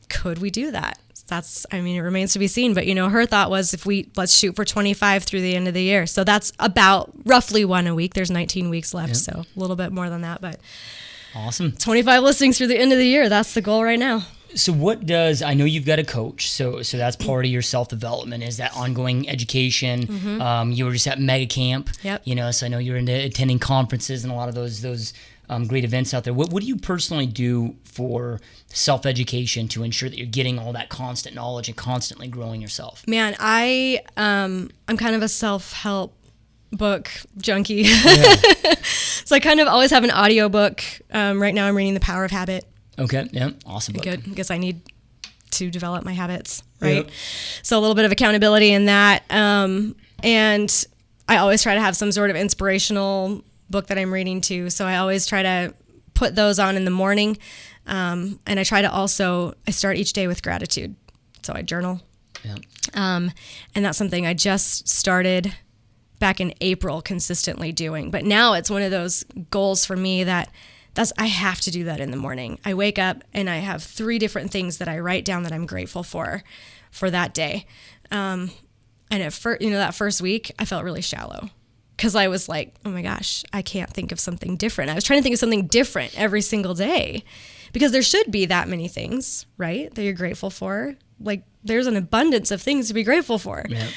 could we do that? It remains to be seen. But, her thought was let's shoot for 25 through the end of the year. So that's about roughly 1 a week. There's 19 weeks left, So a little bit more than that, but awesome. 25 listings through the end of the year. That's the goal right now. So I know you've got a coach, so that's part of your self-development, is that ongoing education. Mm-hmm. You were just at Mega Camp, yep. So I know you're into attending conferences and a lot of those great events out there. What do you personally do for self-education to ensure that you're getting all that constant knowledge and constantly growing yourself? Man, I'm kind of a self-help book junkie. Yeah. So I kind of always have an audio book. Right now I'm reading The Power of Habit. Okay, yeah, awesome book. Good, because I need to develop my habits, right? Yep. So a little bit of accountability in that. And I always try to have some sort of inspirational book that I'm reading too. So I always try to put those on in the morning. And I try to I start each day with gratitude. So I journal. Yeah. And that's something I just started back in April consistently doing. But now it's one of those goals for me I have to do that in the morning. I wake up and I have 3 different things that I write down that I'm grateful for that day. And at first, that first week, I felt really shallow because I was like, oh my gosh, I can't think of something different. I was trying to think of something different every single day because there should be that many things, right, that you're grateful for. Like there's an abundance of things to be grateful for. Yeah.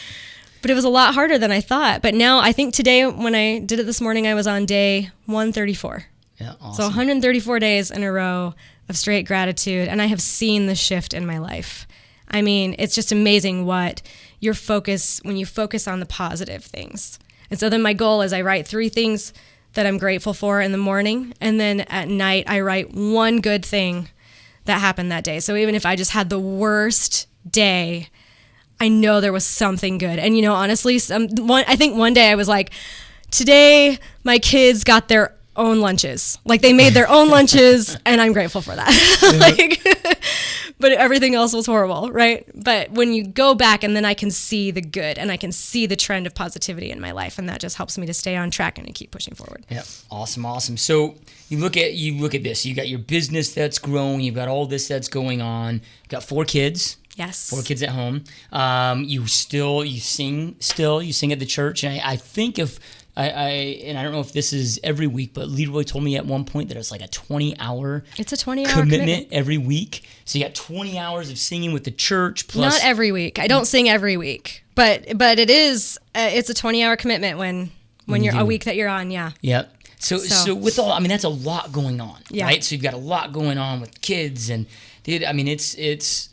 But it was a lot harder than I thought. But now I think today when I did it this morning, I was on day 134. Yeah, awesome. So 134 days in a row of straight gratitude, and I have seen the shift in my life. I mean, it's just amazing what when you focus on the positive things. And so then my goal is I write 3 things that I'm grateful for in the morning, and then at night I write 1 good thing that happened that day. So even if I just had the worst day, I know there was something good. And honestly, I think one day I was like, today my kids got their own lunches. Like they made their own lunches and I'm grateful for that. But everything else was horrible, right? But when you go back and then I can see the good and I can see the trend of positivity in my life, and that just helps me to stay on track and to keep pushing forward. Yeah, awesome. So you look at this. You got your business that's growing. You've got all this that's going on. You've got 4 kids. Yes. 4 kids at home. You sing at the church. And I think and I don't know if this is every week, but Leroy told me at one point that it's like a 20-hour commitment every week. So you got 20 hours of singing with the church plus. Not every week. I don't sing every week, but it is. It's a 20-hour commitment when you're a week that you're on. Yeah. Yep. So with all, that's a lot going on, yeah. Right? So you've got a lot going on with kids, and dude, it's.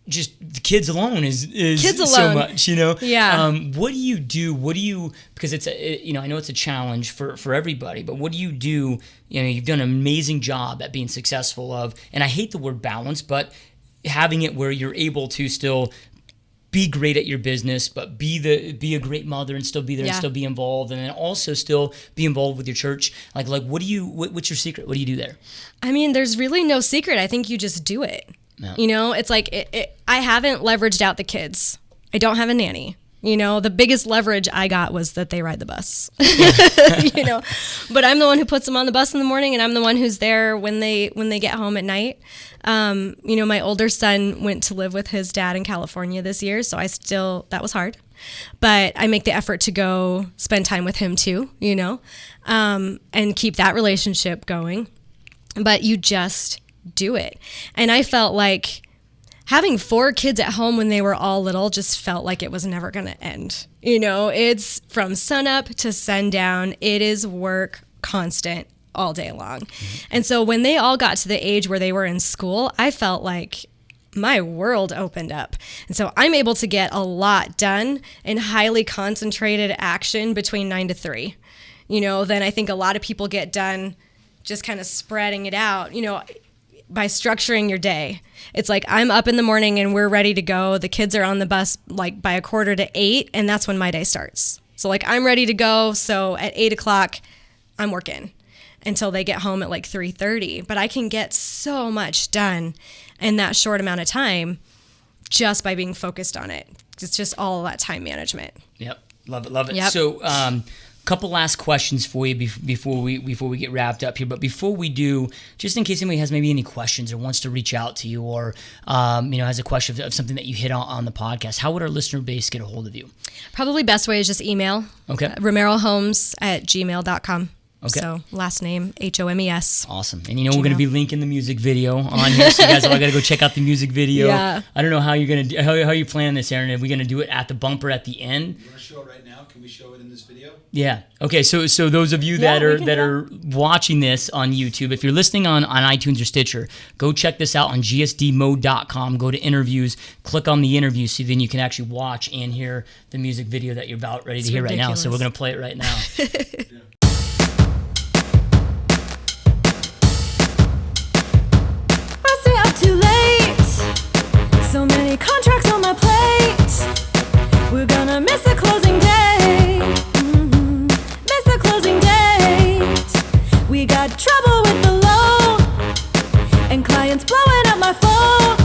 Just the kids alone is kids alone. So much, Yeah. What do you do? Because I know it's a challenge for everybody, but what do you do? You've done an amazing job at being successful and I hate the word balance, but having it where you're able to still be great at your business, but be a great mother and still be there, yeah. And still be involved, and then also still be involved with your church. Like what's your secret? What do you do there? There's really no secret. I think you just do it. No. It's like I haven't leveraged out the kids. I don't have a nanny. The biggest leverage I got was that they ride the bus. But I'm the one who puts them on the bus in the morning, and I'm the one who's there when they get home at night. My older son went to live with his dad in California this year, so that was hard. But I make the effort to go spend time with him too, and keep that relationship going. But you just do it. And I felt like having 4 kids at home when they were all little just felt like it was never going to end. It's from sunup to sundown. It is work constant all day long. And so when they all got to the age where they were in school, I felt like my world opened up. And so I'm able to get a lot done in highly concentrated action between 9 to 3. Then I think a lot of people get done just kind of spreading it out, by structuring your day. It's like I'm up in the morning and we're ready to go. The kids are on the bus like by 7:45, and that's when my day starts. So like I'm ready to go. So at 8 o'clock, I'm working until they get home at like 3:30. But I can get so much done in that short amount of time just by being focused on it. It's just all that time management. Yep. Love it. Yep. So, couple last questions for you before we get wrapped up here. But before we do, just in case anybody has maybe any questions or wants to reach out to you, or has a question of something that you hit on the podcast, how would our listener base get a hold of you? Probably best way is just email. Okay. RomeroHomes@gmail.com. Okay. So last name Homes. Awesome. And we're going to be linking the music video on here, so you guys all got to go check out the music video. Yeah. I don't know how you're going to how you planning this, Aaron. Are we going to do it at the bumper at the end? You want to show it right now? Can we show it in this video? Yeah. Okay. So those of you that are watching this on YouTube, if you're listening on iTunes or Stitcher, go check this out on gsdmode.com. Go to interviews, click on the interview, so then you can actually watch and hear the music video that you're about ready to hear right now. So we're going to play it right now. Too late. So many contracts on my plate. We're gonna miss a closing day. Miss a closing date. We got trouble with the loan, and clients blowing up my phone,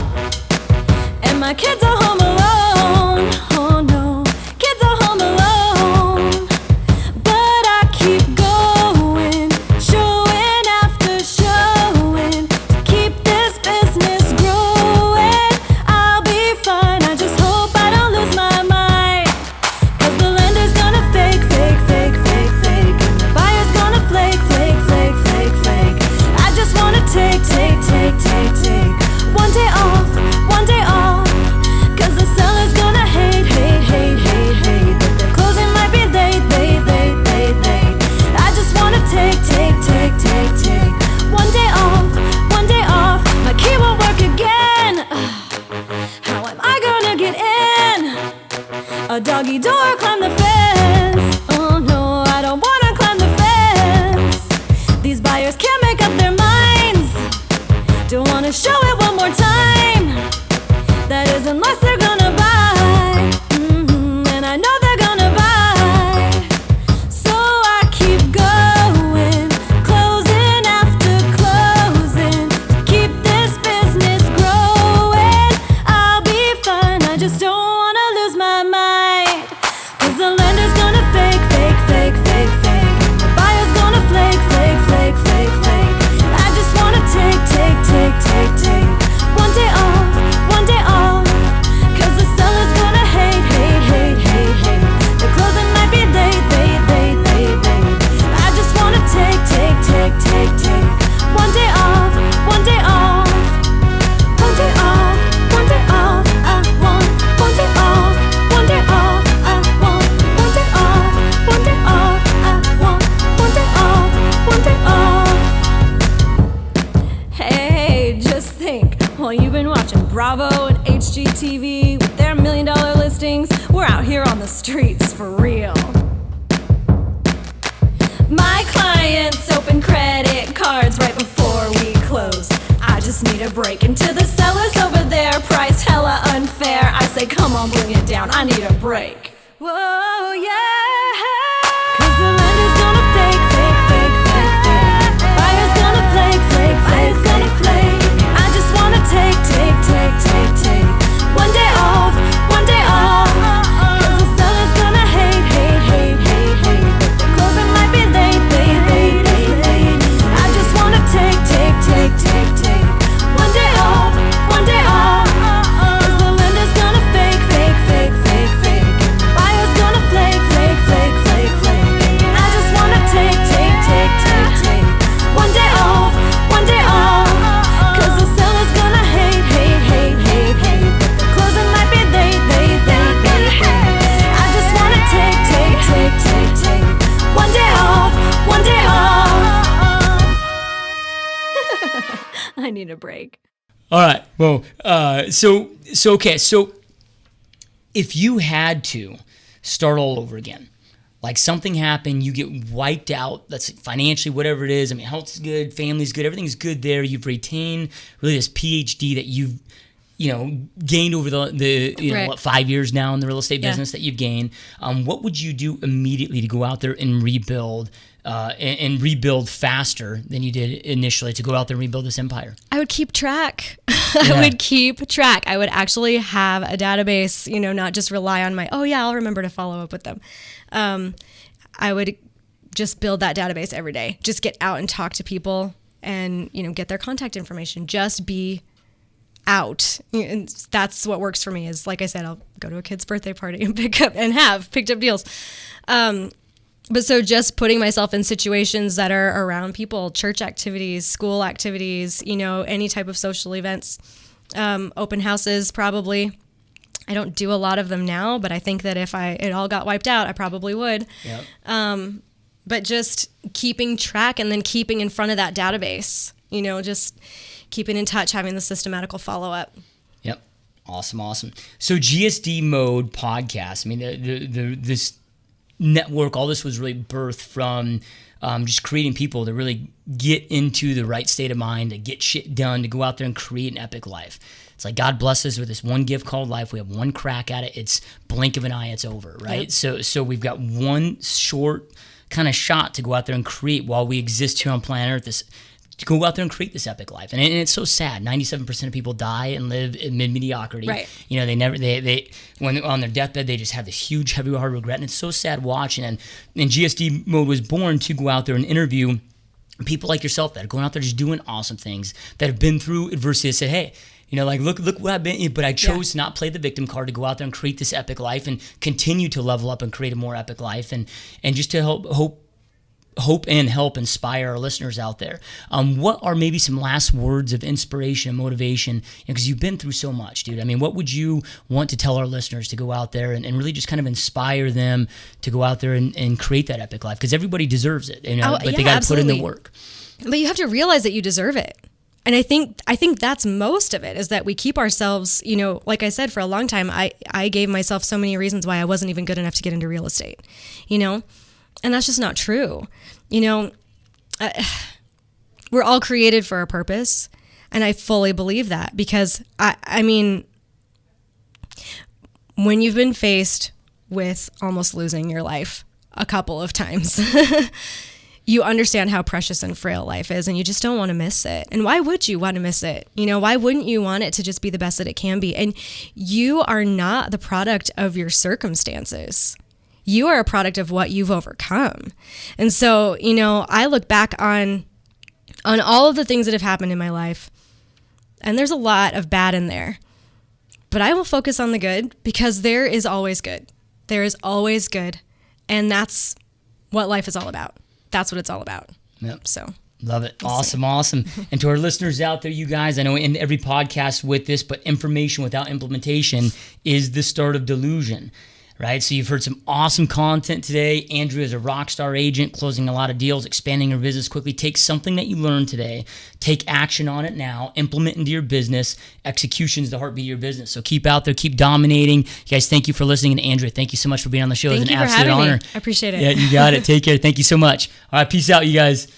and my kids are home alone. Oh no, kids are home alone. But I keep going, showing after showing, to keep this business growing. I'll be fine, I just hope I don't lose my mind. 'Cause the lender's gonna fake, fake, fake, fake, fake, and the buyer's gonna flake, flake, flake, flake, flake. I just wanna take one day off, one day off. 'Cause the seller's gonna hate, hate, hate, hate, hate, but their closing might be late, late, late, late, late. I just wanna take one day off, one day off. My key won't work again. How am I gonna get in? A doggy door, climb the fence. Oh no, I don't wanna climb the fence. These buyers can't make up their minds. Don't wanna show it one more time. That is unless they're gonna buy. And I know they're gonna buy. So I keep going, closing after closing, to keep this business growing. I'll be fine, I just don't wanna lose my mind. 'Cause the lender's gonna fake, fake, fake, fake, fake, and the buyer's gonna flake, flake, flake, flake, flake. I just wanna take one day off, one day off. 'Cause the seller's gonna hate, hate, hate, hate, hate. The closing might be late, late, late, late, late. I just wanna take one day off, one day off, one day off, one day off. I want one day off, one day off. I want one day off, one day off. I want one day off, one day off. Hey, just think, while you've been watching Bravo and HGTV with their $1 million listings, we're out here on the streets for real. My clients open credit cards right before we close. I just need a break. And to the sellers over there, priced hella unfair, I say, come on, bring it down, I need a break. Whoa, yeah. 'Cause the lender's gonna fake, fake, fake, fake, fake. Buyer's gonna flake, flake, flake, flake, flake. I just wanna take one day off, one day off. 'Cause the seller's gonna hate, hate, hate, hate, hate, but the closing might be late, late, late, late, late. I just wanna take one day off, one day off. 'Cause the lender's gonna fake, fake, fake, fake, fake, and the buyer's gonna flake, flake, I need a break. All right. Well, so okay. So if you had to start all over again, like something happened, you get wiped out, let's say financially, whatever it is. I mean, health's good, family's good, everything's good there. You've retained really this PhD that you've, gained over the 5 years now in the real estate business that you've gained. What would you do immediately to go out there and rebuild and rebuild faster than you did initially to go out there and rebuild this empire? I would keep track. I would keep track. I would actually have a database, not just rely on I'll remember to follow up with them. I would just build that database every day. Just get out and talk to people and, get their contact information. Just be out. And that's what works for me is, like I said, I'll go to a kid's birthday party and picked up deals. But so just putting myself in situations that are around people, church activities, school activities, any type of social events, open houses, probably. I don't do a lot of them now, but I think that if it all got wiped out, I probably would. Yep. But just keeping track and then keeping in front of that database, just keeping in touch, having the systematical follow-up. Yep. Awesome. So GSD Mode podcast, I mean, this network, all this was really birthed from just creating people to really get into the right state of mind, to get shit done, to go out there and create an epic life. It's like God bless us with this one gift called life. We have one crack at it. It's blink of an eye, it's over, right? Yep. So we've got one short kind of shot to go out there and create while we exist here on planet Earth, to go out there and create this epic life. And it's so sad. 97% of people die and live in mediocrity. Right. They when on their deathbed, they just have this huge, heavy heart regret. And it's so sad watching. And GSD Mode was born to go out there and interview people like yourself that are going out there just doing awesome things, that have been through adversity, that said, hey, look what I've been, but I chose to not play the victim card, to go out there and create this epic life and continue to level up and create a more epic life, and just to hope and help inspire our listeners out there. What are maybe some last words of inspiration and motivation? Because you've been through so much, dude. I mean, what would you want to tell our listeners to go out there and really just kind of inspire them to go out there and create that epic life? Because everybody deserves it, but they got to put in the work. But you have to realize that you deserve it. And I think that's most of it, is that we keep ourselves, like I said, for a long time, I gave myself so many reasons why I wasn't even good enough to get into real estate, and that's just not true. We're all created for a purpose, and I fully believe that, because I mean, when you've been faced with almost losing your life a couple of times, you understand how precious and frail life is, and you just don't want to miss it. And why would you want to miss it? Why wouldn't you want it to just be the best that it can be? And you are not the product of your circumstances. You are a product of what you've overcome. And so, I look back on all of the things that have happened in my life, and there's a lot of bad in there, but I will focus on the good, because there is always good. There is always good. And that's what life is all about. That's what it's all about. Yep. So love it. Awesome. And to our listeners out there, you guys, I know in every podcast with this, but information without implementation is the start of delusion. Right? So you've heard some awesome content today. Andrea is a rock star agent, closing a lot of deals, expanding her business quickly. Take something that you learned today, take action on it now, implement into your business. Execution is the heartbeat of your business. So keep out there, keep dominating. You guys, thank you for listening. And Andrea, thank you so much for being on the show. Thank It's an you for absolute having honor. me. I appreciate it. Yeah, you got it. Take care. Thank you so much. All right, peace out, you guys.